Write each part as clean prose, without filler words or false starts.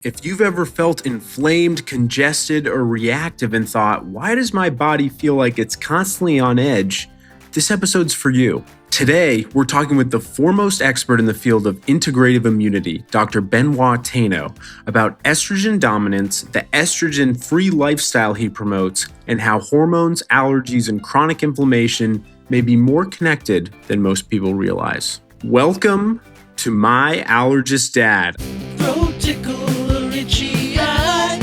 If you've ever felt inflamed, congested, or reactive and thought, why does my body feel like it's constantly on edge? This episode's for you. Today, we're talking with the foremost expert in the field of integrative immunity, Dr. Benoit Tano, about estrogen dominance, the estrogen-free lifestyle he promotes, and how hormones, allergies, and chronic inflammation may be more connected than most people realize. Welcome to My Allergist Dad. Throat tickle or itchy eye,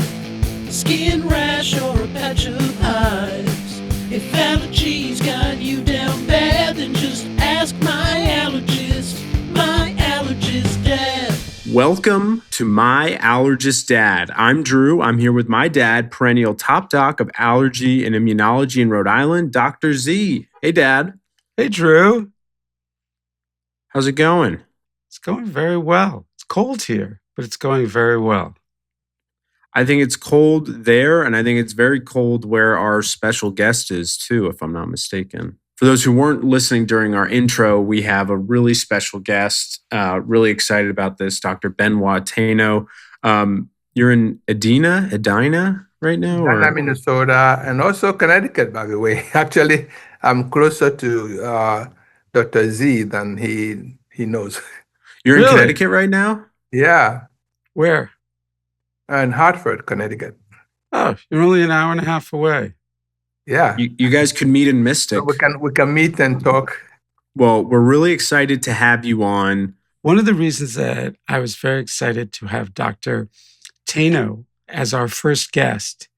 skin rash or a patch of hives. If allergies got you down bad, then just ask my allergist, My Allergist Dad. Welcome to My Allergist Dad. I'm Drew. I'm here with my dad, perennial top doc of allergy and immunology in Rhode Island, Dr. Z. Hey, Dad. Hey, Drew. How's it going? It's going very well. It's cold here, but it's going very well. I think it's cold there, and I think it's very cold where our special guest is, too, if I'm not mistaken. For those who weren't listening during our intro, we have a really special guest. Really excited about this, Dr. Benoit Tano. You're in Edina right now? Edina, Minnesota, and also Connecticut, by the way. Actually, I'm closer to Dr. Z than he knows. You're Really? in Connecticut right now? Yeah, Where? in Hartford, Connecticut. Oh, you're only an hour and a half away. Yeah, You guys could meet in Mystic. so we can meet and talk. Well, we're really excited to have you on. One of the reasons that I was very excited to have Dr. Tano as our first guest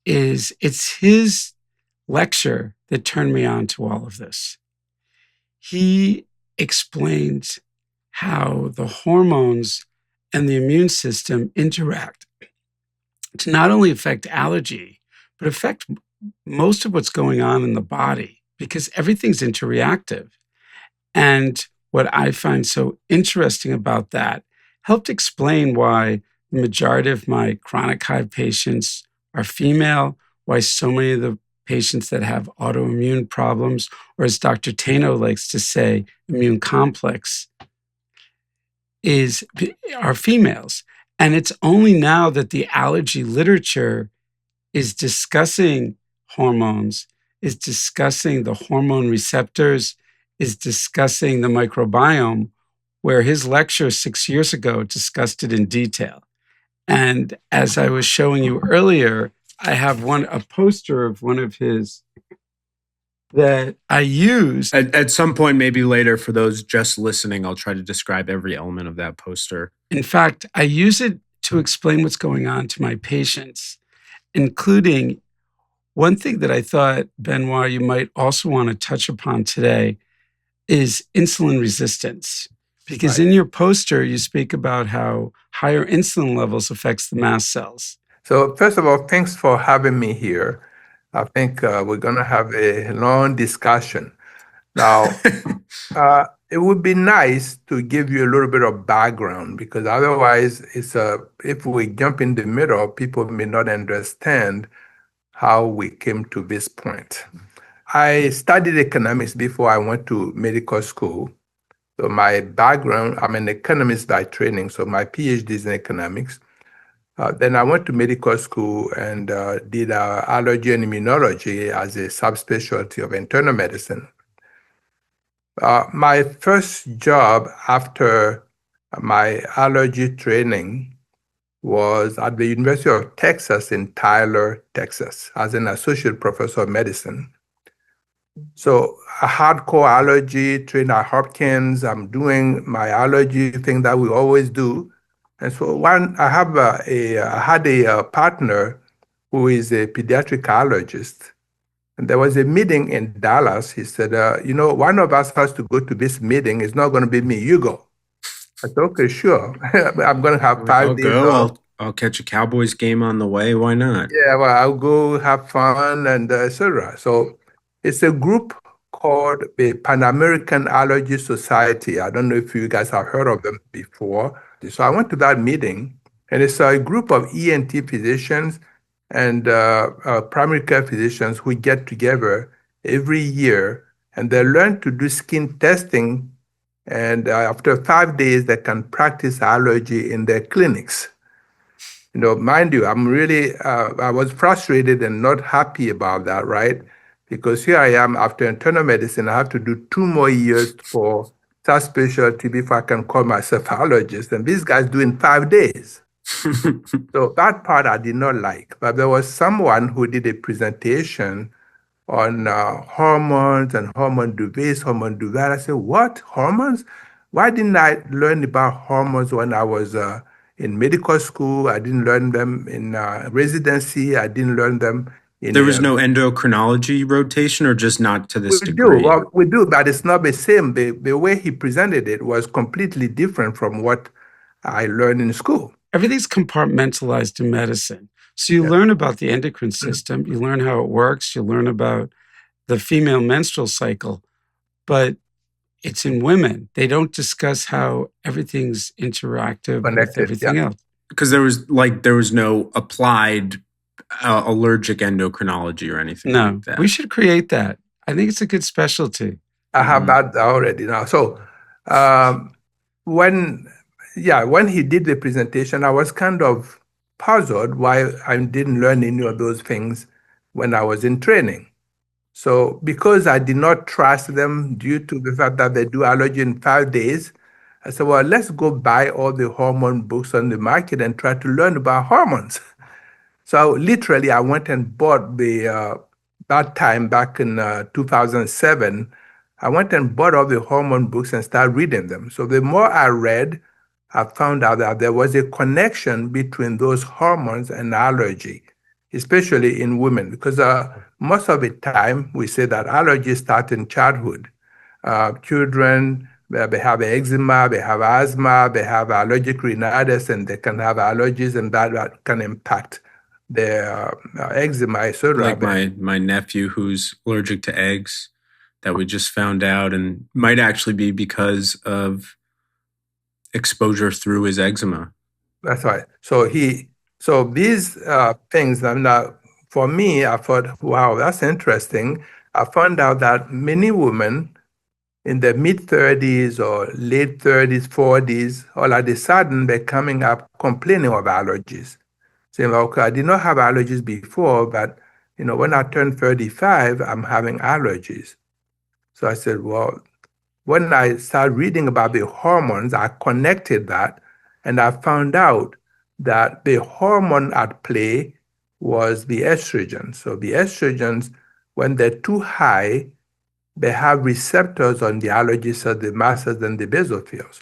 is it's his lecture that turned me on to all of this. He explains how the hormones and the immune system interact to not only affect allergy, but affect most of what's going on in the body because everything's interreactive. And what I find so interesting about that helped explain why the majority of my chronic hive patients are female, why so many of the patients that have autoimmune problems, or as Dr. Tano likes to say, immune complex, are females. And it's only now that the allergy literature is discussing hormones, is discussing the hormone receptors, is discussing the microbiome, where his lecture 6 years ago discussed it in detail. And as I was showing you earlier, I have a poster of one of his that I used. At some point, maybe later, for those just listening, I'll try to describe every element of that poster. In fact, I use it to explain what's going on to my patients, including one thing that I thought, Benoit, you might also want to touch upon today is insulin resistance. Because Right. in your poster, you speak about how higher insulin levels affects the mast cells. So first of all, thanks for having me here. I think we're going to have a long discussion. Now, it would be nice to give you a little bit of background because otherwise, if we jump in the middle, people may not understand how we came to this point. I studied economics before I went to medical school. So my background, I'm an economist by training, so my PhD is in economics. Then I went to medical school and did allergy and immunology as a subspecialty of internal medicine. My first job after my allergy training was at the University of Texas in Tyler, Texas, as an associate professor of medicine. So a hardcore allergy trained at Hopkins. I'm doing my allergy thing that we always do. And so I had a partner who is a pediatric allergist. And there was a meeting in Dallas. He said, one of us has to go to this meeting. It's not going to be me. You go. I said, okay, sure. I'm going to have I'll 5 days go. off. I'll catch a Cowboys game on the way. Why not? Yeah, well, I'll go have fun and etc. So it's a group called the Pan American Allergy Society. I don't know if you guys have heard of them before. So I went to that meeting, and it's a group of ENT physicians and primary care physicians who get together every year, and they learn to do skin testing. And after 5 days, they can practice allergy in their clinics. Mind you, I was frustrated and not happy about that, right? Because here I am after internal medicine, I have to do 2 more years for subspecialty before I can call myself allergist. And these guys do in 5 days. So that part I did not like. But there was someone who did a presentation on hormones and hormone do this, hormone do that. I said, what? Hormones? Why didn't I learn about hormones when I was in medical school? I didn't learn them in residency. I didn't learn them in. There was no endocrinology rotation, or just not to We this do, degree? but it's not the same. The way he presented it was completely different from what I learned in school. Everything's compartmentalized in medicine. So you Yeah. learn about the endocrine system, you learn how it works, you learn about the female menstrual cycle, but it's in women. They don't discuss how everything's interactive with Connected, everything yeah. else. Because there was no applied allergic endocrinology or anything No, like that. we should create that. I think it's a good specialty. I have that already now. So um, when he did the presentation, I was kind of puzzled why I didn't learn any of those things when I was in training. So because I did not trust them due to the fact that they do allergy in 5 days, I said, well, let's go buy all the hormone books on the market and try to learn about hormones. So literally, I went and bought that time back in 2007. I went and bought all the hormone books and started reading them. So the more I read, I found out that there was a connection between those hormones and allergy, especially in women, because most of the time we say that allergies start in childhood. Children, they have eczema, they have asthma, they have allergic rhinitis, and they can have allergies, and that can impact their eczema, etc. Like my nephew who's allergic to eggs, that we just found out, and might actually be because of exposure through his eczema. That's right. So these things, and for me, I thought, wow, that's interesting. I found out that many women in their mid-30s or late 30s, 40s, all of a sudden they're coming up complaining of allergies. Saying, okay, I did not have allergies before, but when I turned 35, I'm having allergies. So I said, well, when I started reading about the hormones, I connected that, and I found out that the hormone at play was the estrogen. So the estrogens, when they're too high, they have receptors on the allergy cells, the mast cells, and the basophils.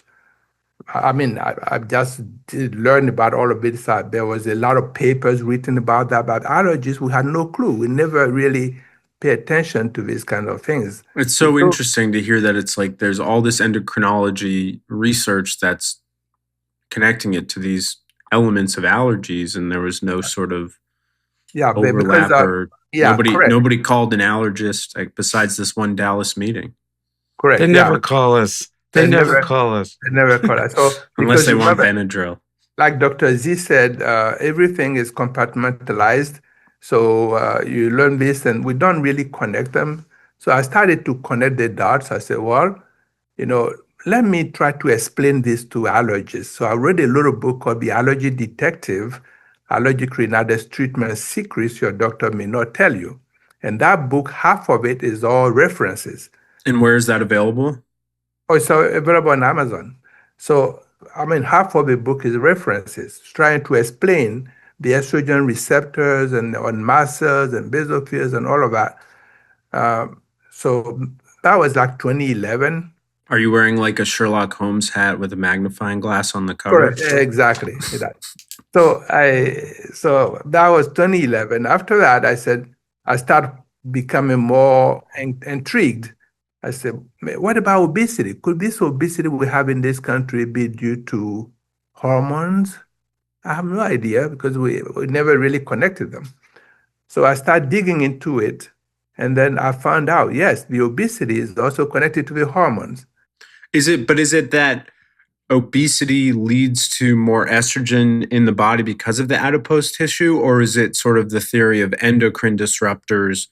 I mean, I just did learn about all of it. So there was a lot of papers written about that, but allergies, we had no clue. We never really pay attention to these kind of things. It's so interesting to hear that it's like there's all this endocrinology research that's connecting it to these elements of allergies, and there was no sort of overlap, or nobody called an allergist besides this one Dallas meeting. Correct. They never call us. They never call us. They never call us. So unless they want Benadryl. Like Dr. Z said, everything is compartmentalized. So you learn this, and we don't really connect them. So I started to connect the dots. I said, well, let me try to explain this to allergists. So I read a little book called The Allergy Detective, Allergic Rhinitis Treatment Secrets Your Doctor May Not Tell You. And that book, half of it is all references. And where is that available? Oh, it's available on Amazon. So, I mean, half of the book is references, trying to explain the estrogen receptors and on mast cells and basophils and all of that. So that was like 2011. Are you wearing like a Sherlock Holmes hat with a magnifying glass on the cover? Correct, exactly. So that was 2011. After that, I started becoming more intrigued. I said, what about obesity? Could this obesity we have in this country be due to hormones? I have no idea, because we never really connected them. So I started digging into it, and then I found out, yes, the obesity is also connected to the hormones. Is it that obesity leads to more estrogen in the body because of the adipose tissue, or is it sort of the theory of endocrine disruptors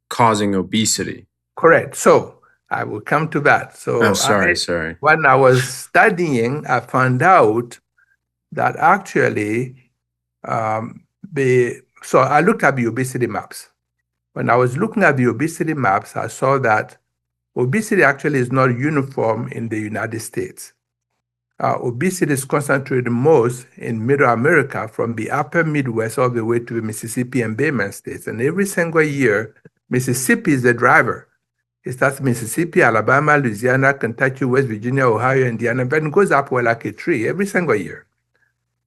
causing obesity? Correct. So I will come to that. So sorry. When I was studying, I found out that actually So I looked at the obesity maps. When I was looking at the obesity maps, I saw that obesity actually is not uniform in the United States. Obesity is concentrated most in Middle America, from the upper Midwest all the way to the Mississippi and Bayman states. And every single year, Mississippi is the driver. It starts Mississippi, Alabama, Louisiana, Kentucky, West Virginia, Ohio, Indiana, and then goes up well like a tree every single year.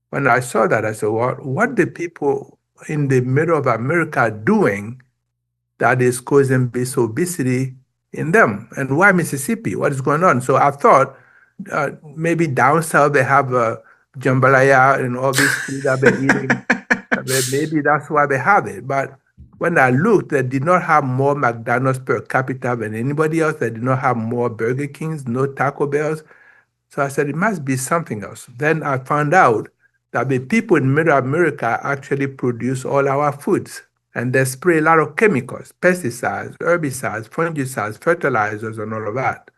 When I saw that, I said, well, what the people in the middle of America are doing that is causing this obesity in them? And why Mississippi? What is going on? So I thought maybe down south they have jambalaya and all these food that they're eating. Maybe that's why they have it. But when I looked, they did not have more McDonald's per capita than anybody else. They did not have more Burger Kings, no Taco Bells. So I said, it must be something else. Then I found out that the people in Middle America actually produce all our foods. And they spray a lot of chemicals, pesticides, herbicides, fungicides, fertilizers, and all of that.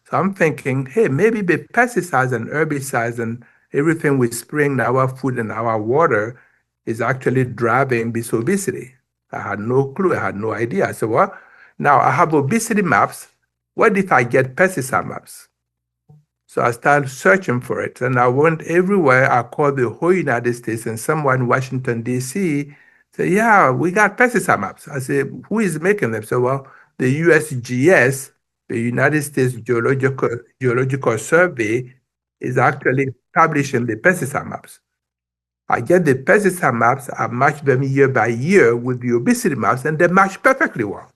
So I'm thinking, hey, maybe the pesticides and herbicides and everything we spray in our food and our water is actually driving this obesity. I had no clue. I had no idea. I said, well, now I have obesity maps. What if I get pesticide maps? So I started searching for it. And I went everywhere. I called the whole United States, and someone in Washington, D.C. said, yeah, we got pesticide maps. I said, who is making them? So, well, the USGS, the United States Geological Survey, is actually publishing the pesticide maps. I get the pesticide maps, I match them year by year with the obesity maps, and they match perfectly well.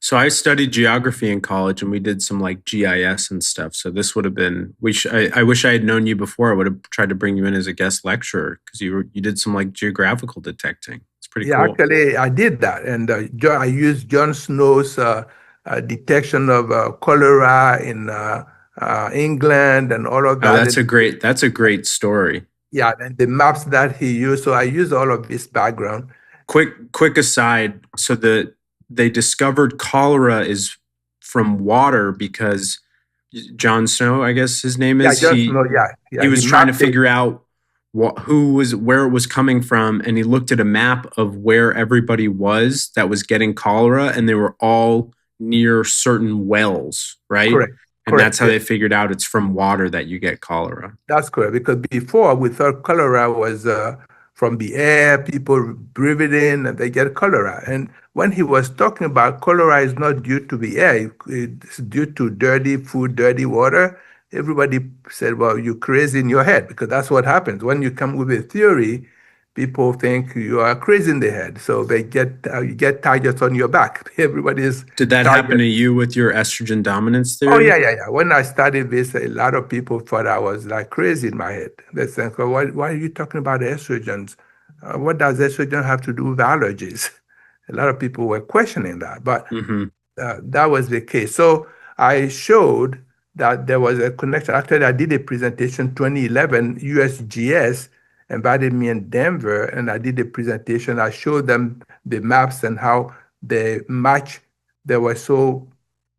So I studied geography in college, and we did some like GIS and stuff. So this would have been. I wish I had known you before. I would have tried to bring you in as a guest lecturer because you did some like geographical detecting. It's pretty Yeah, cool. actually, I did that, and I used John Snow's detection of cholera in England and all of Oh, that. that's a great story. Yeah, and the maps that he used. So I used all of this background. Quick aside. So they discovered cholera is from water because John Snow, I guess his name is. Yeah, John Snow. Yeah, he was trying to mapped it. figure out where it was coming from, and he looked at a map of where everybody was that was getting cholera, and they were all near certain wells, right? Correct. And that's how they figured out it's from water that you get cholera. That's correct. Because before we thought cholera was from the air, people breathe it in and they get cholera. And when he was talking about cholera is not due to the air, it's due to dirty food, dirty water. Everybody said, well, you're crazy in your head, because that's what happens. When you come with a theory, people think you are crazy in the head. So they you get targets on your back. Everybody is. Did that happen to you with your estrogen dominance theory? Oh, yeah. When I studied this, a lot of people thought I was like crazy in my head. They said, well, why are you talking about estrogens? What does estrogen have to do with allergies? A lot of people were questioning that, but that was the case. So I showed that there was a connection. Actually, I did a presentation 2011, USGS invited me in Denver, and I did a presentation. I showed them the maps and how the match, they were so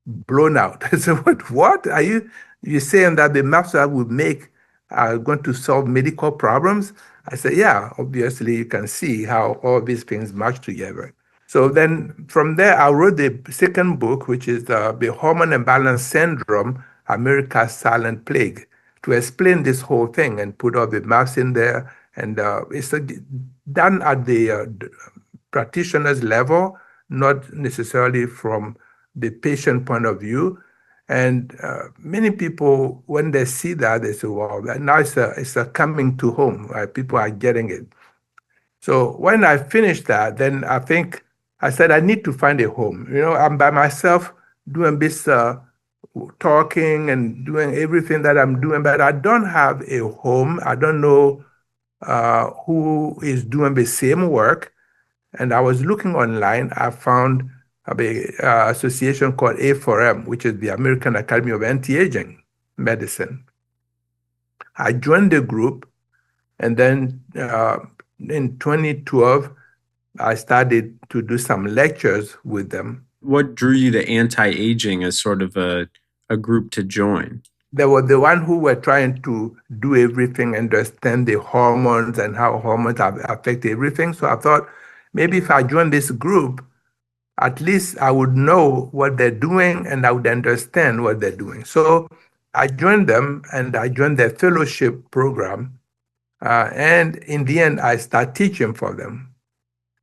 blown out. I said, what? Are you saying that the maps that we make are going to solve medical problems? I said, yeah, obviously you can see how all these things match together. So then from there, I wrote the second book, which is the Hormone Imbalance Syndrome, America's Silent Plague, to explain this whole thing and put all the maps in there. And it's done at the practitioner's level, not necessarily from the patient point of view. And many people, when they see that, they say, wow, now it's a coming to home, right? People are getting it. So when I finished that, then I said, I need to find a home. I'm by myself doing this talking and doing everything that I'm doing, but I don't have a home. I don't know who is doing the same work. And I was looking online. I found an association called A4M, which is the American Academy of Anti-Aging Medicine. I joined the group, and then in 2012, I started to do some lectures with them. What drew you to anti-aging as sort of a group to join? they were the one who were trying to do everything, understand the hormones and how hormones affect everything. So I thought maybe if I join this group, at least I would know what they're doing and I would understand what they're doing. So I joined them and I joined their fellowship program. And in the end, I start teaching for them.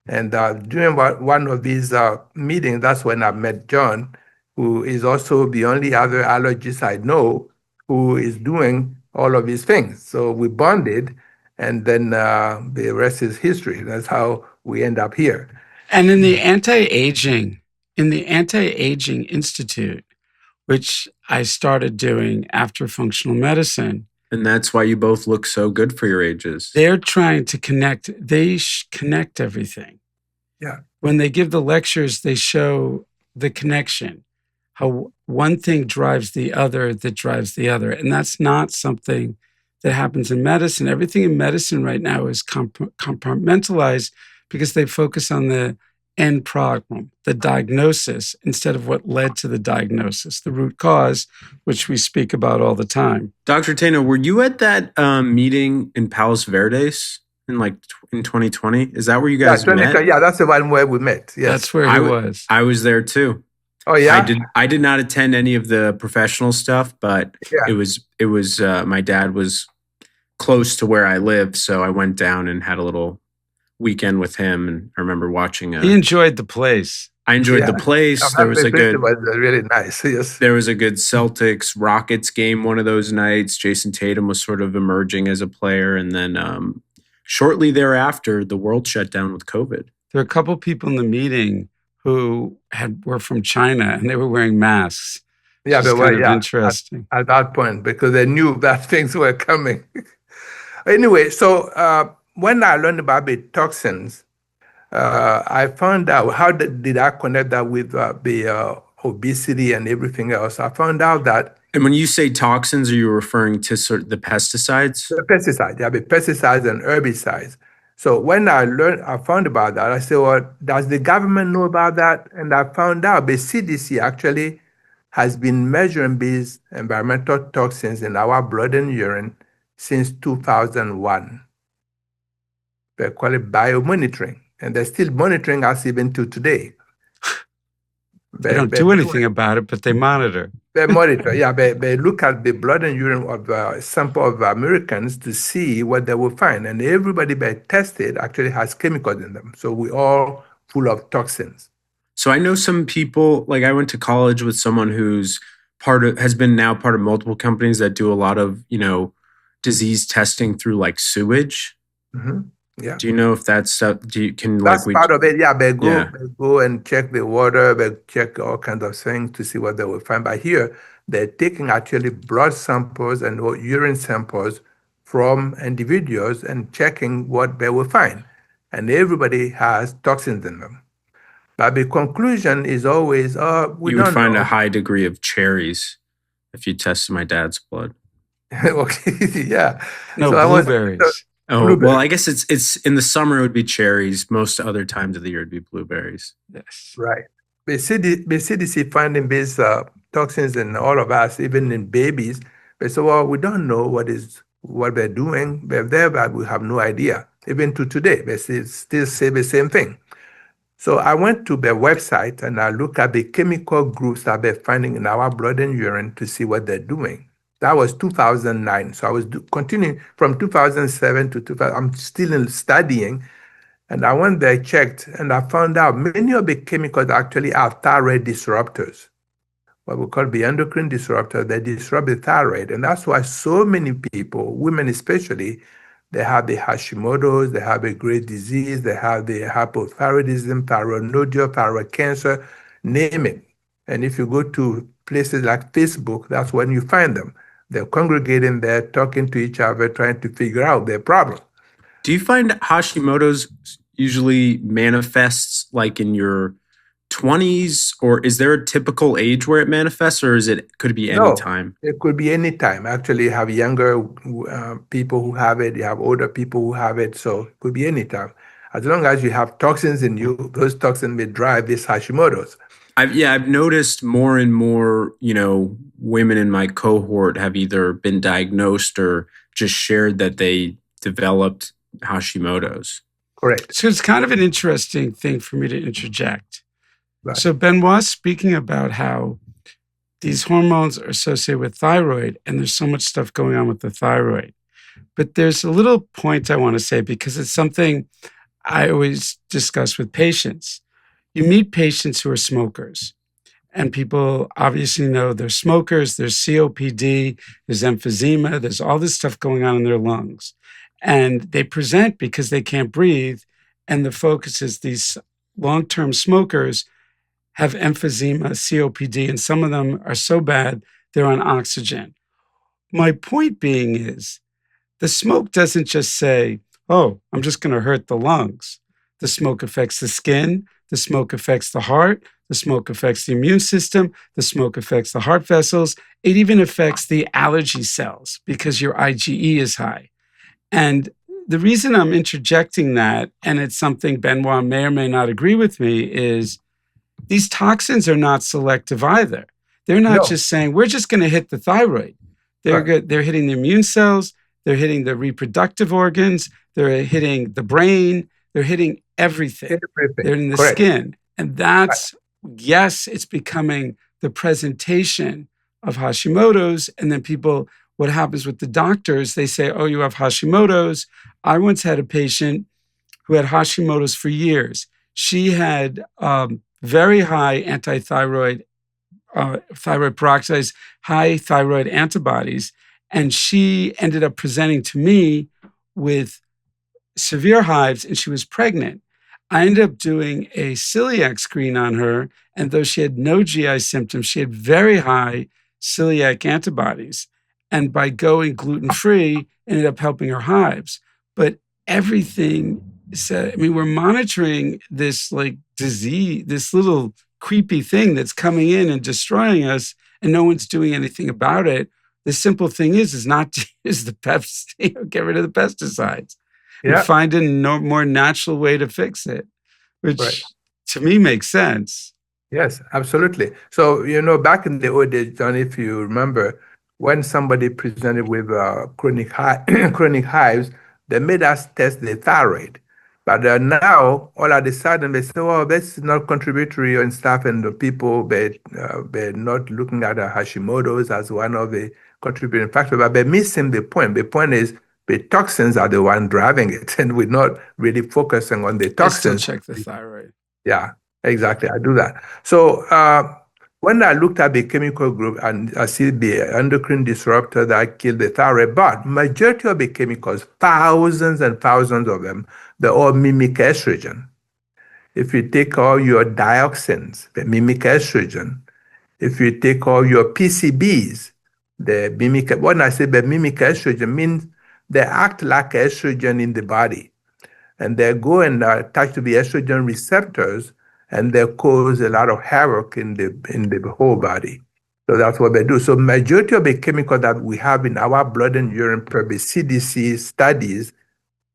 And during one of these meetings, that's when I met John, who is also the only other allergist I know who is doing all of these things. So we bonded, and then the rest is history. That's how we end up here. And in the anti-aging institute, which I started doing after functional medicine, And that's why you both look so good for your ages. they're trying to connect. They connect everything. Yeah. When they give the lectures, they show the connection, how one thing drives the other that drives the other. And that's not something that happens in medicine. Everything in medicine right now is compartmentalized because they focus on the end problem, the diagnosis, instead of what led to the diagnosis, the root cause, which we speak about all the time. Dr. Tano, were you at that meeting in Palos Verdes in 2020? Is that where you guys met? Yeah, that's the one where we met. Yes. That's where he was. I was there too. Oh yeah. I did not attend any of the professional stuff, but Yeah. it was my dad was close to where I live, so I went down and had a little weekend with him. And I remember watching. He enjoyed the place. I enjoyed the place. There was It was really nice. Yes. There was a good Celtics Rockets game one of those nights. Jason Tatum was sort of emerging as a player, and then shortly thereafter, the world shut down with COVID. There were a couple people in the meeting who were from China, and they were wearing masks. Yeah, they were. Yeah, interesting at that point because they knew that things were coming. Anyway, so when I learned about the toxins, I found out how did I connect that with the obesity and everything else. I found out that. And when you say toxins, are you referring to the pesticides? The pesticides, the pesticides and herbicides. So when I found about that, I said, well, does the government know about that? And I found out the CDC actually has been measuring these environmental toxins in our blood and urine since 2001. They call it biomonitoring, and they're still monitoring us even to today. They don't do anything about it, but they monitor. They monitor, yeah. They look at the blood and urine of a sample of Americans to see what they will find. And everybody they tested actually has chemicals in them. So we're all full of toxins. So I know some people, like I went to college with someone who's has been now part of multiple companies that do a lot of, disease testing through like sewage. Mm-hmm. Yeah. Do you know if that's stuff? That's part of it. Yeah, they go and check the water. They check all kinds of things to see what they will find. But here, they're taking actually blood samples and urine samples from individuals and checking what they will find. And everybody has toxins in them. But the conclusion is always, we don't know. You would find a high degree of cherries if you tested my dad's blood. Okay, yeah. No, so blueberries. Well, I guess it's in the summer it would be cherries. Most other times of the year it'd be blueberries. Yes, right. The CDC finding these toxins in all of us, even in babies. They say, well, we don't know what they're doing. They're there, but we have no idea. Even to today, they still say the same thing. So I went to their website and I looked at the chemical groups that they're finding in our blood and urine to see what they're doing. That was 2009. So I was continuing from 2007 to 2000. I'm still studying. And I went there, checked, and I found out many of the chemicals actually are thyroid disruptors, what we call the endocrine disruptor. They disrupt the thyroid. And that's why so many people, women especially, they have the Hashimoto's, they have a great disease, they have the hypothyroidism, thyroid nodule, thyroid cancer, name it. And if you go to places like Facebook, that's when you find them. They're congregating there, talking to each other, trying to figure out their problem. Do you find Hashimoto's usually manifests like in your 20s, or is there a typical age where it manifests, or could it be any time? It could be any time. Actually, you have younger people who have it, you have older people who have it, so it could be any time. As long as you have toxins in you, those toxins may drive this Hashimoto's. I've noticed more and more, women in my cohort have either been diagnosed or just shared that they developed Hashimoto's. Correct. So it's kind of an interesting thing for me to interject. Right. So Benoit, speaking about how these hormones are associated with thyroid, and there's so much stuff going on with the thyroid. But there's a little point I want to say because it's something I always discuss with patients. You meet patients who are smokers, and people obviously know they're smokers, there's COPD, there's emphysema, there's all this stuff going on in their lungs. And they present because they can't breathe. And the focus is these long-term smokers have emphysema, COPD, and some of them are so bad they're on oxygen. My point being is the smoke doesn't just say, oh, I'm just going to hurt the lungs. The smoke affects the skin. The smoke affects the heart. The smoke affects the immune system. The smoke affects the heart vessels. It even affects the allergy cells because your IgE is high. And the reason I'm interjecting that, and it's something Benoit may or may not agree with me, is these toxins are not selective either. They're not just saying, we're just going to hit the thyroid. They're good. They're hitting the immune cells. They're hitting the reproductive organs. They're hitting the brain. They're hitting everything. They're in the skin. And that's, yes, it's becoming the presentation of Hashimoto's. And then people, what happens with the doctors, they say, oh, you have Hashimoto's. I once had a patient who had Hashimoto's for years. She had very high anti-thyroid, thyroid peroxidase, high thyroid antibodies. And she ended up presenting to me with severe hives, and she was pregnant. I ended up doing a celiac screen on her, and though she had no GI symptoms, she had very high celiac antibodies. And by going gluten-free, ended up helping her hives. But everything said, we're monitoring this like disease, this little creepy thing that's coming in and destroying us, and no one's doing anything about it. The simple thing is not to use the get rid of the pesticides. And find a more natural way to fix it, which to me makes sense. Yes, absolutely. So, back in the old days, John, if you remember, when somebody presented with chronic hives, they made us test the thyroid. But now, all of a sudden, they say, oh, that's not contributory and stuff, and the people, they're not looking at Hashimoto's as one of the contributing factors, but they're missing the point. The point is, the toxins are the one driving it, and we're not really focusing on the toxins. I still check the thyroid. Yeah, exactly. I do that. So when I looked at the chemical group and I see the endocrine disruptor that kill the thyroid, but majority of the chemicals, thousands and thousands of them, they all mimic estrogen. If you take all your dioxins, they mimic estrogen. If you take all your PCBs, they mimic. When I say they mimic estrogen, means they act like estrogen in the body, and they go and attach to the estrogen receptors, and they cause a lot of havoc in the whole body. So that's what they do. So majority of the chemicals that we have in our blood and urine per the CDC studies,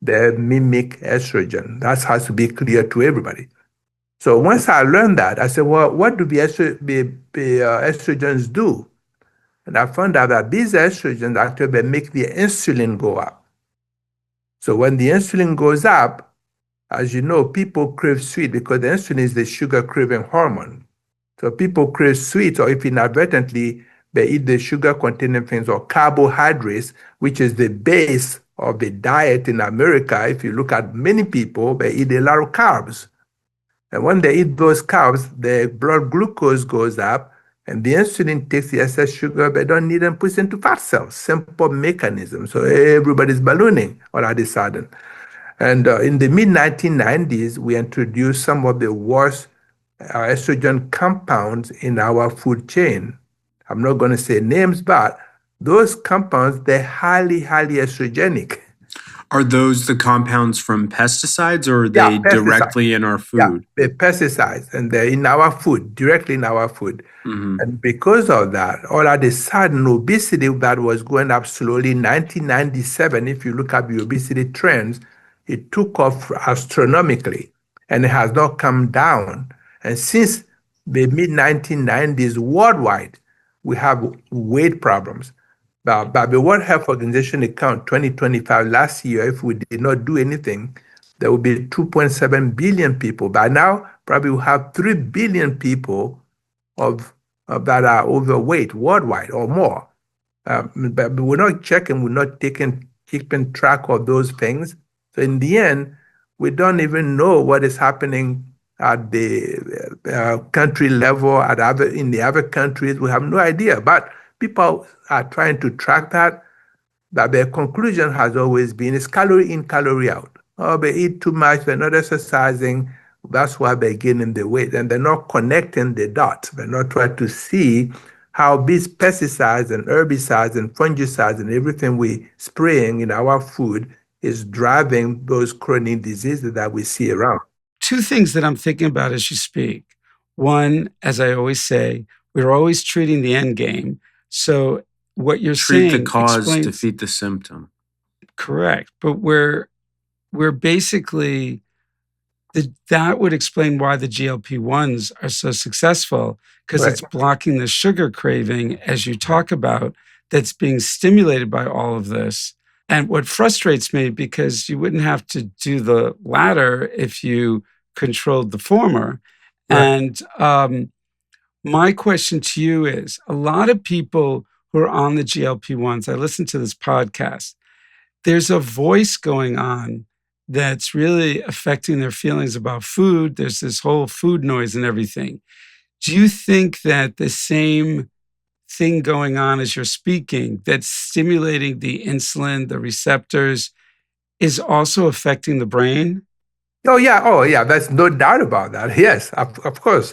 they mimic estrogen. That has to be clear to everybody. So once I learned that, I said, well, what do the estrogens do? And I found out that these estrogens actually make the insulin go up. So when the insulin goes up, as you know, people crave sweet because the insulin is the sugar craving hormone. So people crave sweet, or if inadvertently they eat the sugar containing things or carbohydrates, which is the base of the diet in America. If you look at many people, they eat a lot of carbs. And when they eat those carbs, their blood glucose goes up, and the insulin takes the excess sugar they don't need and puts into fat cells. Simple mechanism. So everybody's ballooning all of a sudden. And in the mid-1990s, we introduced some of the worst estrogen compounds in our food chain. I'm not going to say names, but those compounds, they're highly, highly estrogenic. Are those the compounds from pesticides, or are they directly in our food? Yeah, the pesticides, and they're in our food, directly in our food. Mm-hmm. And because of that, all of a sudden, obesity that was going up slowly in 1997, if you look at the obesity trends, it took off astronomically, and it has not come down. And since the mid 1990s worldwide, we have weight problems. But the World Health Organization account 2025 last year, if we did not do anything, there would be 2.7 billion people. By now, probably we have 3 billion people of that are overweight worldwide or more. But we're not checking, we're not keeping track of those things. So in the end, we don't even know what is happening at the country level, in the other countries. We have no idea. But people are trying to track that. But their conclusion has always been it's calorie in, calorie out. Oh, they eat too much, they're not exercising. That's why they're gaining the weight. And they're not connecting the dots. They're not trying to see how these pesticides and herbicides and fungicides and everything we spraying in our food is driving those chronic diseases that we see around. Two things that I'm thinking about as you speak. One, as I always say, we're always treating the end game. So what you're Treat saying the cause, explains, defeat the symptom. correct. But we're basically that would explain why the GLP-1s are so successful, because it's blocking the sugar craving, as you talk about, that's being stimulated by all of this. And what frustrates me, because you wouldn't have to do the latter if you controlled the former. Right. And my question to you is, a lot of people who are on the GLP-1s, I listen to this podcast, there's a voice going on that's really affecting their feelings about food. There's this whole food noise and everything. Do you think that the same thing going on as you're speaking, that's stimulating the insulin, the receptors, is also affecting the brain? Oh yeah, there's no doubt about that. Yes, of course.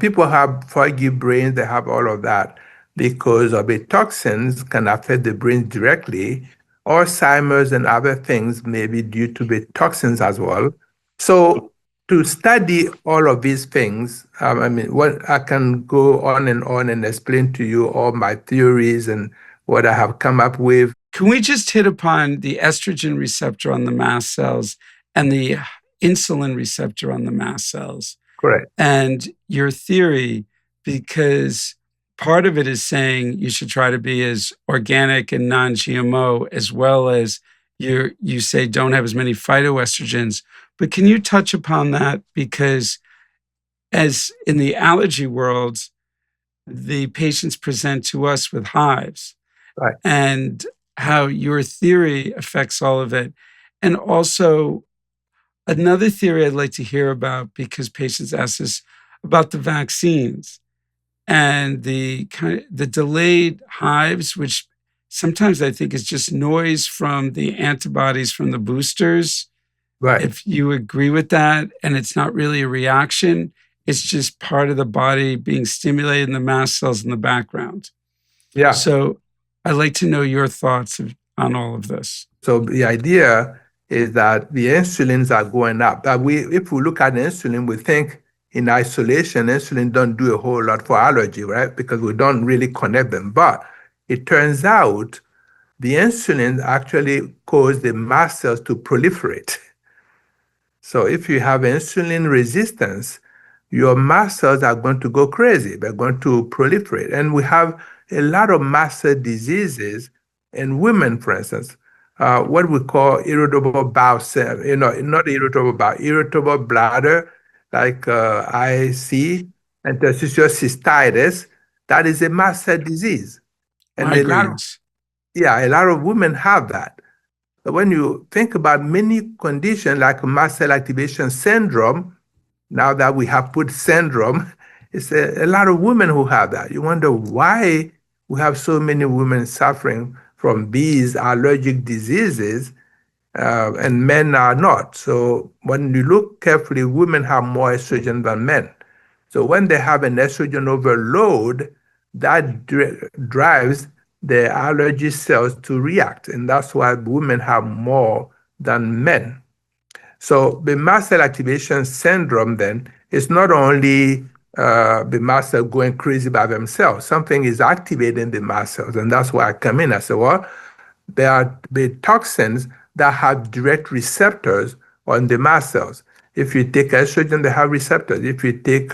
People have foggy brains, they have all of that because of the toxins can affect the brain directly. Alzheimer's and other things may be due to the toxins as well. So to study all of these things, what I can go on and explain to you all my theories and what I have come up with. Can we just hit upon the estrogen receptor on the mast cells and the insulin receptor on the mast cells? Correct. And your theory, because part of it is saying you should try to be as organic and non-GMO, as well as you say don't have as many phytoestrogens. But can you touch upon that? Because as in the allergy world, the patients present to us with hives. Right. And how your theory affects all of it. And also, another theory I'd like to hear about, because patients ask us about the vaccines and the delayed hives, which sometimes I think is just noise from the antibodies from the boosters. Right. If you agree with that, and it's not really a reaction, it's just part of the body being stimulated in the mast cells in the background. Yeah. So I'd like to know your thoughts on all of this. So the idea is that the insulins are going up. If we look at insulin, we think in isolation, insulin don't do a whole lot for allergy, right? Because we don't really connect them. But it turns out the insulin actually cause the mast cells to proliferate. So if you have insulin resistance, your mast cells are going to go crazy. They're going to proliferate. And we have a lot of mast cell diseases in women, for instance, what we call irritable bowel cell, not irritable bowel, irritable bladder, like IC, interstitial cystitis. That is a mast cell disease. And Migraines. a lot of women have that. But when you think about many conditions like mast cell activation syndrome, now that we have put syndrome, it's a lot of women who have that. You wonder why we have so many women suffering from these allergic diseases and men are not. So when you look carefully, women have more estrogen than men. So when they have an estrogen overload, that drives the allergy cells to react. And that's why women have more than men. So the mast cell activation syndrome then is not only the mast cell going crazy by themselves. Something is activating the mast cells. And that's why I come in. I say, well, there are the toxins that have direct receptors on the mast cells. If you take estrogen, they have receptors. If you take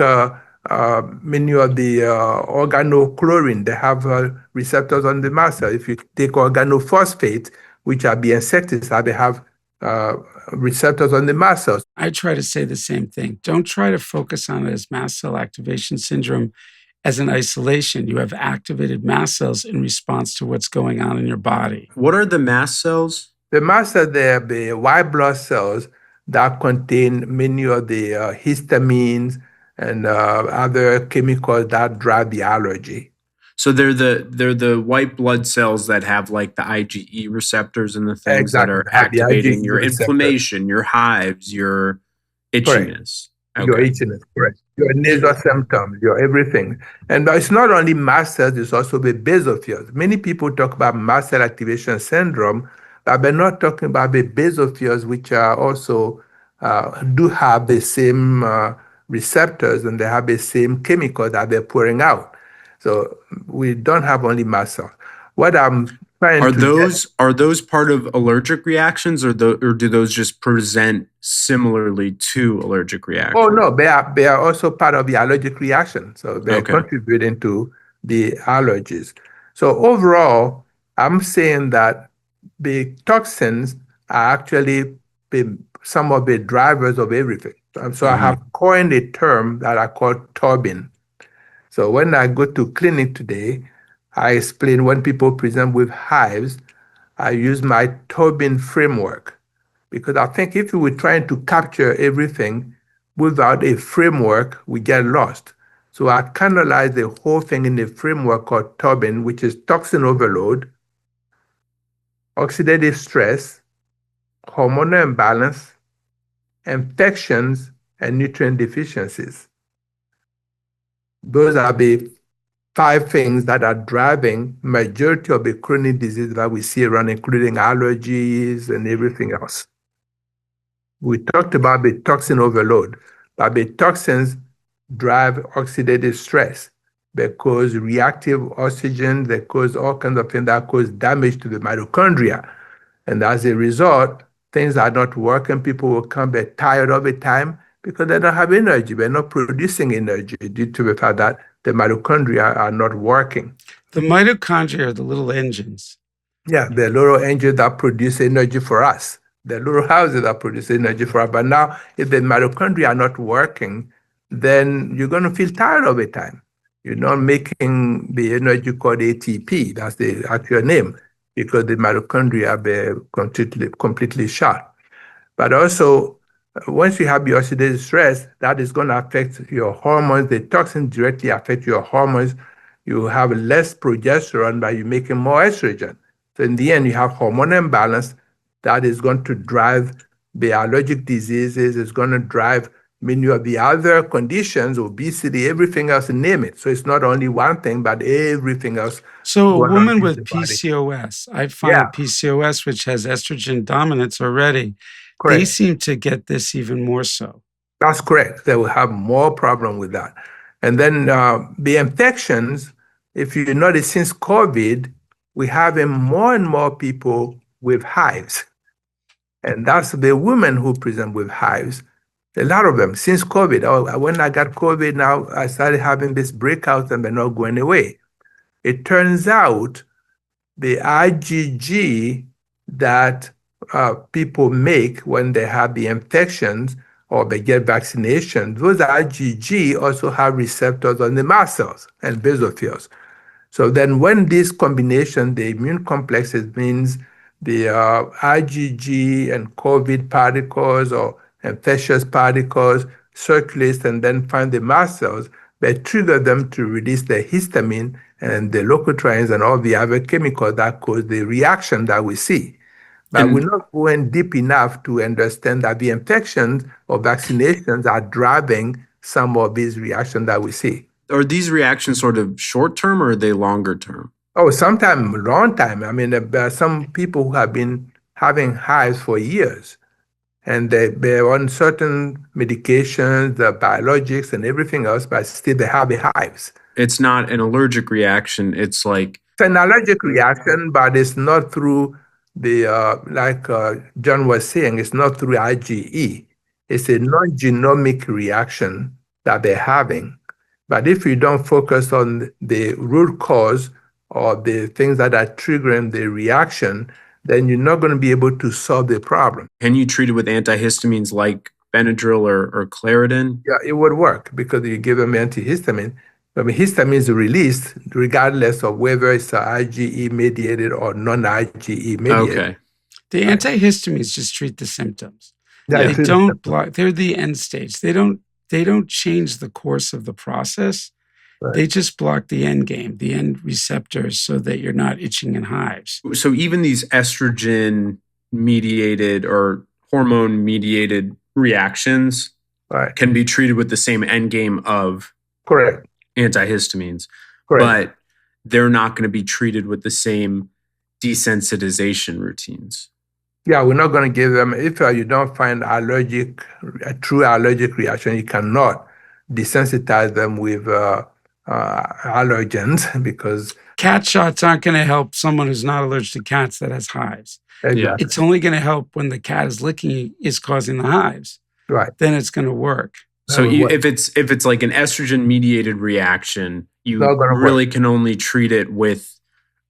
many of the organochlorine, they have receptors on the mast cell. If you take organophosphate, which are the insecticides, they have uh, receptors on the mast cells. I try to say the same thing. Don't try to focus on it as mast cell activation syndrome as an isolation. You have activated mast cells in response to what's going on in your body. What are the mast cells? The mast cells, they are the white blood cells that contain many of the histamines and other chemicals that drive the allergy. So they're the white blood cells that have like the IgE receptors and the things that Exactly. are They have the activating IgE your receptor. inflammation, your hives, your Correct. itchiness. Your Okay. itchiness, correct. Your nasal symptoms, your everything. And it's not only mast cells, it's also the basophils. Many people talk about mast cell activation syndrome, but we're not talking about the basophils, which are also do have the same receptors and they have the same chemical that they're pouring out. So we don't have only mast cells. What I'm trying Are to get. those part of allergic reactions, or do those just present similarly to allergic Oh reactions? no, they are also part of the allergic reaction. So they're Okay. contributing to the allergies. So overall, I'm saying that the toxins are actually some of the drivers of everything. So I Uh-huh. have coined a term that I call turbine. So when I go to clinic today, I explain when people present with hives, I use my turbine framework because I think if we were trying to capture everything without a framework, we get lost. So I canalize the whole thing in a framework called turbine, which is toxin overload, oxidative stress, hormonal imbalance, infections, and nutrient deficiencies. Those are the five things that are driving majority of the chronic disease that we see around, including allergies and everything else. We talked about the toxin overload, but the toxins drive oxidative stress. They cause reactive oxygen, they cause all kinds of things that cause damage to the mitochondria. And as a result, things are not working. People will come back tired all the time because they don't have energy. They're not producing energy due to the fact that the mitochondria are not working. The mitochondria are the little engines. Yeah, the little engines that produce energy for us, the little houses that produce energy for us. But now, if the mitochondria are not working, then you're going to feel tired all the time. You're not making the energy called ATP. That's the actual name because the mitochondria are completely shot. But also, once you have the oxidative stress, that is going to affect your hormones. The toxins directly affect your hormones. You have less progesterone, but you're making more estrogen. So in the end, you have hormone imbalance that is going to drive the allergic diseases. It's going to drive many of the other conditions, obesity, everything else, name it. So it's not only one thing, but everything else So, a going on woman in with the body. PCOS, I Yeah, find PCOS, which has estrogen dominance already, they correct. seem to get this even more so. That's correct. They will have more problem with that. And then the infections, if you notice since COVID, we having more and more people with hives. And that's the women who present with hives. A lot of them since COVID. Oh, when I got COVID, now I started having this breakout and they're not going away. It turns out the IgG that people make when they have the infections or they get vaccination, those IgG also have receptors on the mast cells and basophils. So then when this combination, the immune complexes means the IgG and COVID particles or infectious particles circulates and then find the mast cells, they trigger them to release the histamine and the leukotrienes and all the other chemicals that cause the reaction that we see. But we're And not going deep enough to understand that the infections or vaccinations are driving some of these reactions that we see. are these reactions sort of short term or are they longer term? Oh, sometime long time. I mean, there are some people who have been having hives for years, and they're on certain medications, the biologics and everything else, but still they have the hives. It's not an allergic reaction. It's like, It's an allergic reaction, but it's not through the, like John was saying, it's not through IgE. It's a non-genomic reaction that they're having. But if you don't focus on the root cause or the things that are triggering the reaction, then you're not going to be able to solve the problem. Can you treat it with antihistamines like Benadryl or Claritin? Yeah, it would work because you give them antihistamine. I mean, histamine is released regardless of whether it's IgE mediated or non-IgE mediated. Okay. The antihistamines just treat the symptoms. Yeah, They don't block. They're the end stage. They don't change the course of the process. Right. They just block the end game, the end receptors, so that you're not itching in hives. So even these estrogen mediated or hormone mediated reactions Right. can be treated with the same end game of Correct. antihistamines, Correct. but they're not going to be treated with the same desensitization routines. Yeah, we're not going to give them, if you don't find a true allergic reaction, you cannot desensitize them with allergens because Cat shots aren't going to help someone who's not allergic to cats that has hives. exactly. It's only going to help when the cat is licking you, is causing the hives. Right. Then it's going to work. So That would work. if it's like an estrogen mediated reaction, you Not gonna really can only treat it with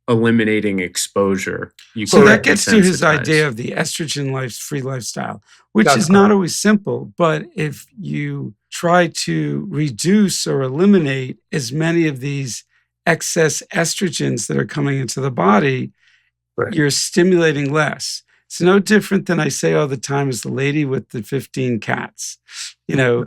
eliminating exposure. You So can't that gets to his desensitize. idea of the estrogen-free lifestyle, which That's is not always simple. But if you try to reduce or eliminate as many of these excess estrogens that are coming into the body, Right. you're stimulating less. It's no different than I say all the time as the lady with the 15 cats. You know,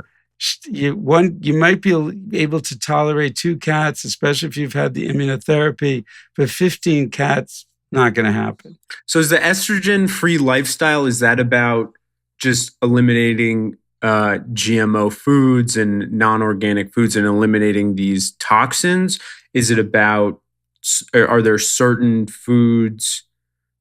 you might be able to tolerate 2 cats, especially if you've had the immunotherapy, but 15 cats, not going to happen. So is the estrogen-free lifestyle, is that about just eliminating GMO foods and non-organic foods and eliminating these toxins? Is it about, are there certain foods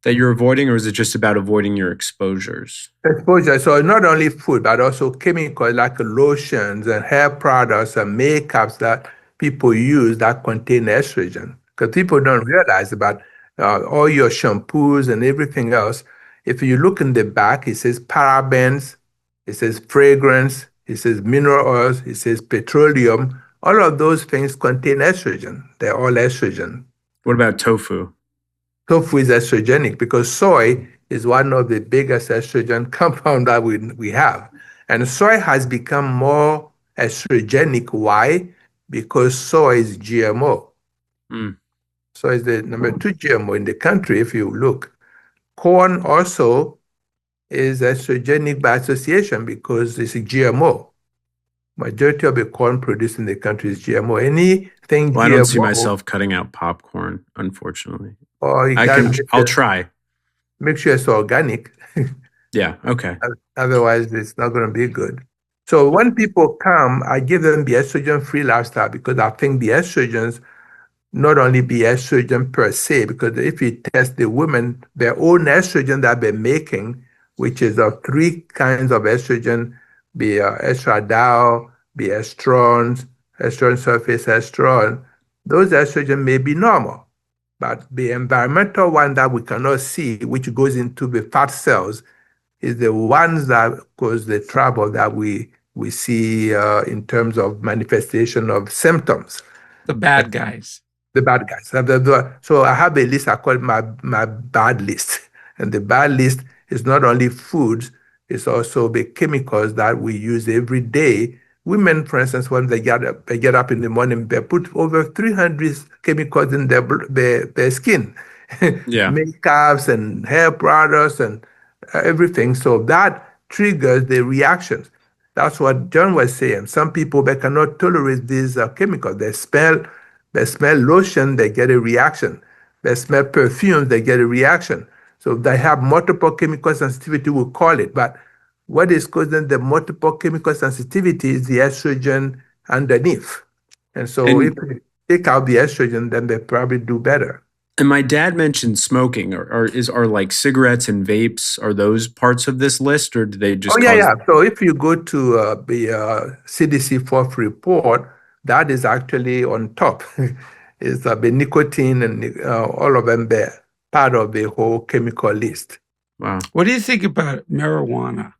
that you're avoiding, or is it just about avoiding your exposures? Exposure. So not only food, but also chemicals like lotions and hair products and makeups that people use that contain estrogen. Because people don't realize about all your shampoos and everything else. If you look in the back, it says parabens, it says fragrance, it says mineral oils, it says petroleum. All of those things contain estrogen. They're all estrogen. What about tofu? Tofu is estrogenic because soy is one of the biggest estrogen compound that we have. And soy has become more estrogenic. Why? Because soy is GMO. Mm. Soy is the number 2 GMO in the country, if you look. Corn also is estrogenic by association because it's a GMO. Majority of the corn produced in the country is GMO. Anything Well, I GMO, don't see myself cutting out popcorn, unfortunately. or you I'll try. make sure it's organic. Yeah, okay. Otherwise, it's not going to be good. So when people come, I give them the estrogen-free lifestyle because I think the estrogens not only be estrogen per se, because if you test the women, their own estrogen that they're making, which is of 3 kinds of estrogen, be estradiol, be estrogens, estrogen surface estrone, those estrogen may be normal. But the environmental one that we cannot see, which goes into the fat cells, is the ones that cause the trouble that we see in terms of manifestation of symptoms. The bad guys. The bad guys. So I have a list I call my bad list. And the bad list is not only foods, it's also the chemicals that we use every day. Women, for instance, when they get up in the morning, they put over 300 chemicals in their skin. Yeah. Makeups and hair products and everything. So that triggers the reactions. That's what John was saying. Some people, they cannot tolerate these chemicals. They smell lotion, they get a reaction. They smell perfume, they get a reaction. So they have multiple chemical sensitivity, we call it. But what is causing the multiple chemical sensitivity is the estrogen underneath. And so if we take out the estrogen, then they probably do better. And my dad mentioned smoking. Are like cigarettes and vapes, are those parts of this list, or do they just yeah. So if you go to the CDC fourth report, that is actually on top. It's the nicotine and all of them there, part of the whole chemical list. Wow. What do you think about marijuana?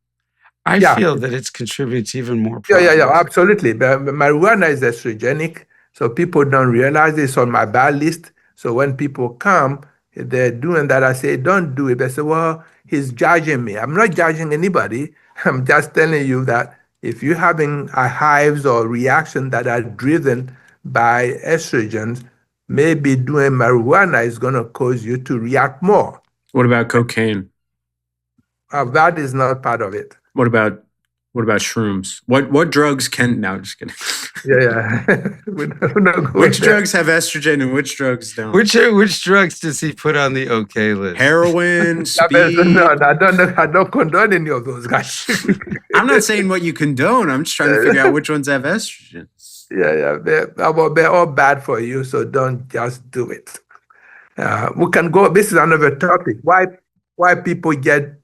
I Yeah. feel that it's contributing to even more Yeah, problems. absolutely. But marijuana is estrogenic, so people don't realize it's on my bad list. So when people come, they're doing that. I say, don't do it. They say, well, he's judging me. I'm not judging anybody. I'm just telling you that if you're having a hives or reaction that are driven by estrogens, maybe doing marijuana is going to cause you to react more. What about cocaine? That is not part of it. What about shrooms? What drugs can? No, just kidding. Yeah. We're not going Which there. drugs have estrogen and which drugs don't? Which drugs does he put on the okay list? Heroin, speed. No, I don't know. I don't condone any of those guys. I'm not saying what you condone. I'm just trying to figure out which ones have estrogen. Yeah. They're all bad for you, so don't just do it. We can go. This is another topic. Why people get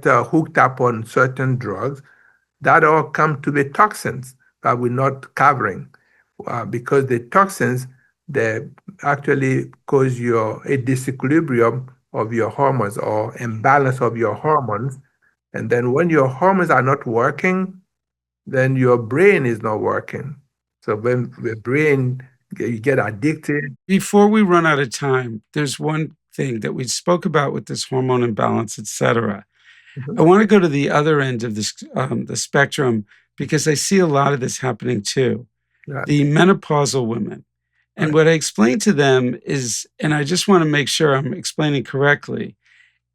hooked up on certain drugs? That all come to the toxins that we're not covering, because the toxins, they actually cause a disequilibrium of your hormones or imbalance of your hormones. And then when your hormones are not working, then your brain is not working. So when the brain, you get addicted. Before we run out of time, there's one thing that we spoke about with this hormone imbalance, et cetera. I want to go to the other end of this, the spectrum, because I see a lot of this happening too. Right. The menopausal women. And Right. what I explain to them is, and I just want to make sure I'm explaining correctly,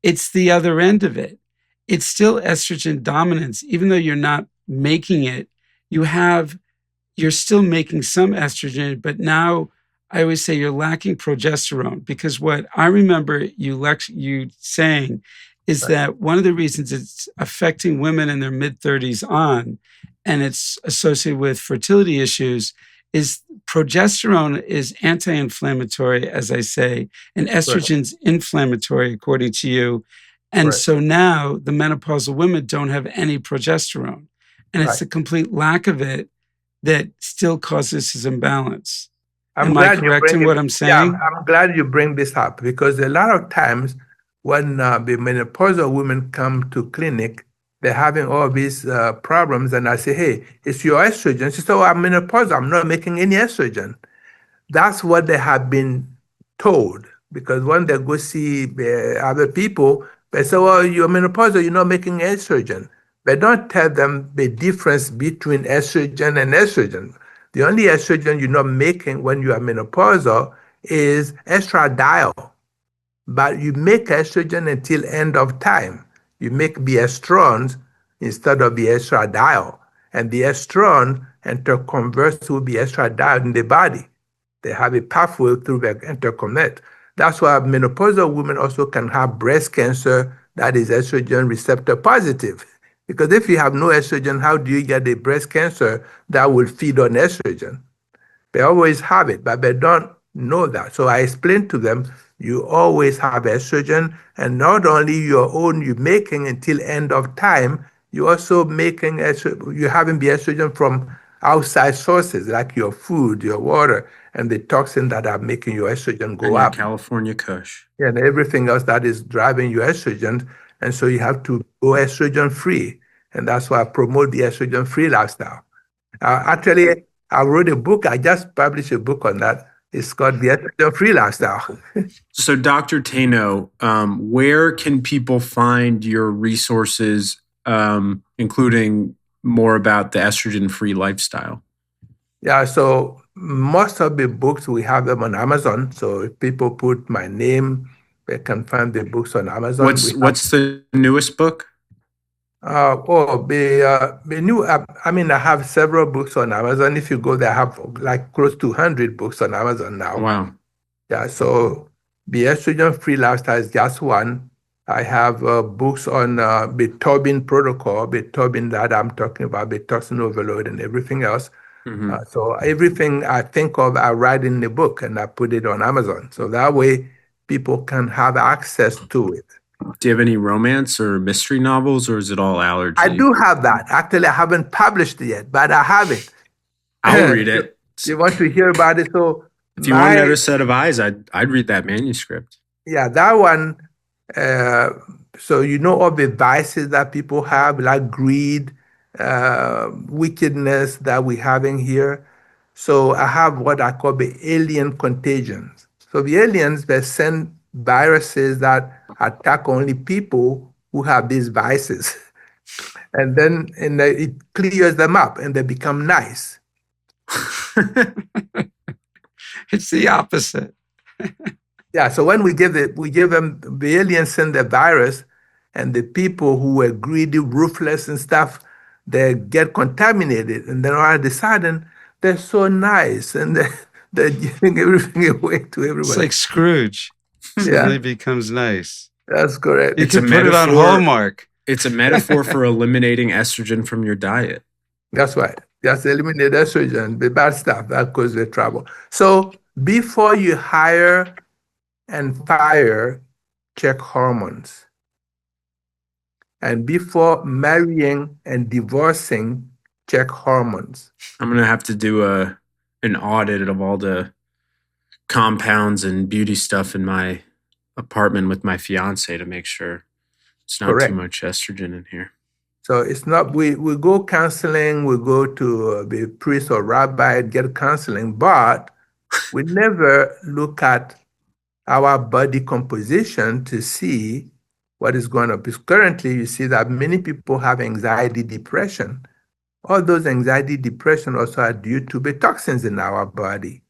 it's the other end of it. It's still estrogen dominance, even though you're not making it. You're still making some estrogen, but now I always say you're lacking progesterone, because what I remember you saying is Right. that one of the reasons it's affecting women in their mid-30s on, and it's associated with fertility issues, is progesterone is anti-inflammatory, as I say, and estrogen's inflammatory, according to you. And Right. so now the menopausal women don't have any progesterone. And it's Right. the complete lack of it that still causes this imbalance. I'm Am I glad you correct in bring what it. I'm Yeah, saying? I'm glad you bring this up, because a lot of times when the menopausal women come to clinic, they're having all these problems, and I say, "Hey, it's your estrogen." She said, "Oh, I'm menopausal. I'm not making any estrogen." That's what they have been told, because when they go see other people, they say, "Well, you're menopausal. You're not making estrogen." They don't tell them the difference between estrogen and estrogen. The only estrogen you're not making when you are menopausal is estradiol, but you make estrogen until end of time. You make the estrons instead of the estradiol, and the estron interconverts with the estradiol in the body. They have a pathway through the interconnect. That's why menopausal women also can have breast cancer that is estrogen receptor positive. Because if you have no estrogen, how do you get a breast cancer that will feed on estrogen? They always have it, but they don't know that. So I explained to them, you always have estrogen, and not only your own you're making until end of time, you're also making estrogen, you're having the estrogen from outside sources like your food, your water, and the toxin that are making your estrogen go And your up. California Kush. And everything else that is driving your estrogen. And so you have to go estrogen free. And that's why I promote the estrogen free lifestyle. Actually, I wrote a book. I just published a book on that. It's called the Estrogen Free Lifestyle. So, Dr. Tano, where can people find your resources, including more about the estrogen-free lifestyle? Yeah, so most of the books, we have them on Amazon. So if people put my name, they can find the books on Amazon. What's the newest book? The new, I mean, I have several books on Amazon. If you go there, I have like close to 100 books on Amazon now. Wow. Yeah, so the estrogen-free lifestyle is just one. I have books on the Tobin protocol, the Tobin that I'm talking about, the toxin overload and everything else. Mm-hmm. So everything I think of, I write in the book and I put it on Amazon. So that way people can have access to it. Do you have any romance or mystery novels, or is it all allergy? I do have that. Actually, I haven't published it yet, but I have it. I'll read it. You want to hear about it? So if you wanted a set of eyes, I'd read that manuscript. Yeah, that one, So you know all the vices that people have, like greed, wickedness that we have in here. So I have what I call the alien contagions. So the aliens, they send viruses that attack only people who have these vices. And it clears them up and they become nice. It's the opposite. Yeah, so when we give them, the aliens send the virus, and the people who were greedy, ruthless, and stuff, they get contaminated, and then all of a sudden they're so nice, and they're giving everything away to It's everybody. like Scrooge. Suddenly becomes nice. That's correct. You It's a can put it on metaphor. Hallmark. It's a metaphor for eliminating estrogen from your diet. That's right. Just eliminate estrogen, the bad stuff that causes the trouble. So before you hire and fire, check hormones. And before marrying and divorcing, check hormones. I'm gonna have to do an audit of all the compounds and beauty stuff in my apartment with my fiance to make sure it's not Correct. too much estrogen in here. So it's not, we go counseling, we go to the priest or rabbi, get counseling, but we never look at our body composition to see what is going on. Because currently you see that many people have anxiety, depression. All those anxiety, depression also are due to the toxins in our body.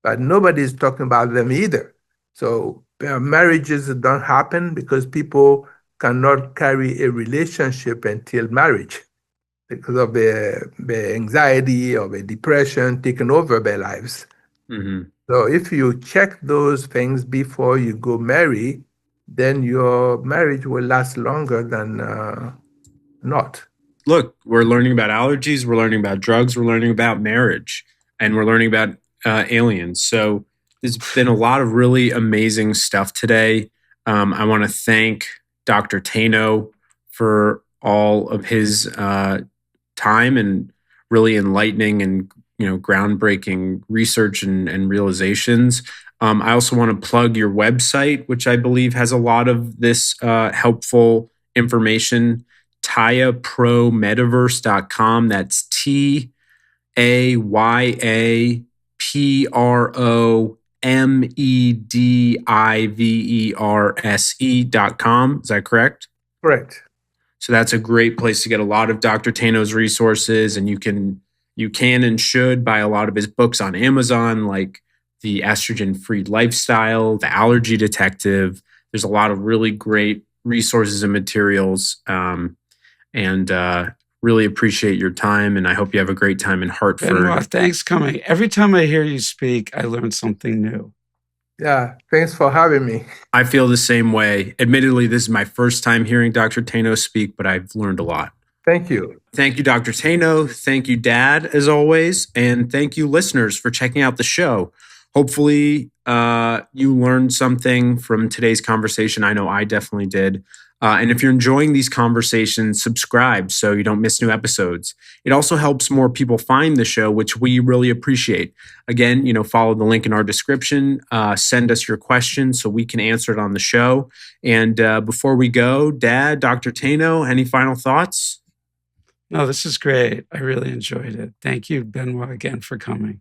But nobody is talking about them either. So marriages don't happen because people cannot carry a relationship until marriage because of the anxiety or the depression taking over their lives. Mm-hmm. So if you check those things before you go marry, then your marriage will last longer than not. Look, we're learning about allergies, we're learning about drugs, we're learning about marriage, and we're learning about aliens. So there's been a lot of really amazing stuff today. I want to thank Dr. Tano for all of his time and really enlightening and groundbreaking research and realizations. I also want to plug your website, which I believe has a lot of this helpful information. TayaProMediverse.com. That's TayaProMediverse.com. Is that correct? Correct. So that's a great place to get a lot of Dr. Tano's resources, and you can and should buy a lot of his books on Amazon, like The Estrogen-Free Lifestyle, The Allergy Detective. There's a lot of really great resources and materials, and really appreciate your time, and I hope you have a great time in Hartford. Benoit, thanks for coming. Every time I hear you speak, I learn something new. Yeah, thanks for having me. I feel the same way. Admittedly, this is my first time hearing Dr. Tano speak, but I've learned a lot. Thank you. Thank you, Dr. Tano. Thank you, Dad, as always. And thank you, listeners, for checking out the show. Hopefully, you learned something from today's conversation. I know I definitely did. And if you're enjoying these conversations, subscribe so you don't miss new episodes. It also helps more people find the show, which we really appreciate. Again, follow the link in our description. Send us your questions so we can answer it on the show. And before we go, Dad, Dr. Tano, any final thoughts? No, this is great. I really enjoyed it. Thank you, Benoit, again for coming.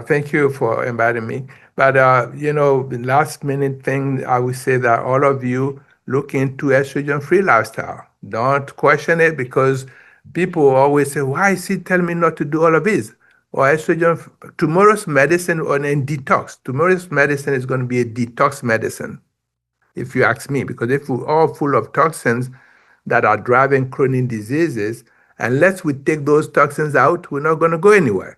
Thank you for inviting me. But, the last minute thing, I would say that all of you look into estrogen-free lifestyle. Don't question it because people always say, why is he telling me not to do all of this? Or tomorrow's medicine and detox. Tomorrow's medicine is going to be a detox medicine, if you ask me, because if we're all full of toxins that are driving chronic diseases, unless we take those toxins out, we're not going to go anywhere.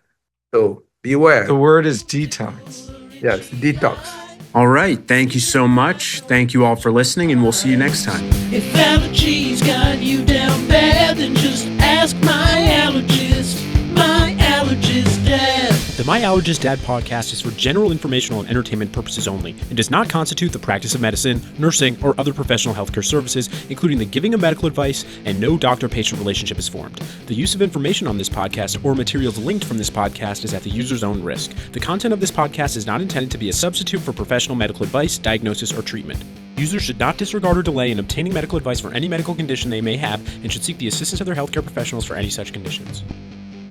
So beware. The word is detox. Yes, detox. All right. Thank you so much. Thank you all for listening, and we'll see you next time. If allergies got you down bad, then just ask my allergist, My Allergist Dad. The My Allergist Dad podcast is for general informational and entertainment purposes only and does not constitute the practice of medicine, nursing, or other professional healthcare services, including the giving of medical advice, and no doctor-patient relationship is formed. The use of information on this podcast or materials linked from this podcast is at the user's own risk. The content of this podcast is not intended to be a substitute for professional medical advice, diagnosis, or treatment. Users should not disregard or delay in obtaining medical advice for any medical condition they may have and should seek the assistance of their healthcare professionals for any such conditions.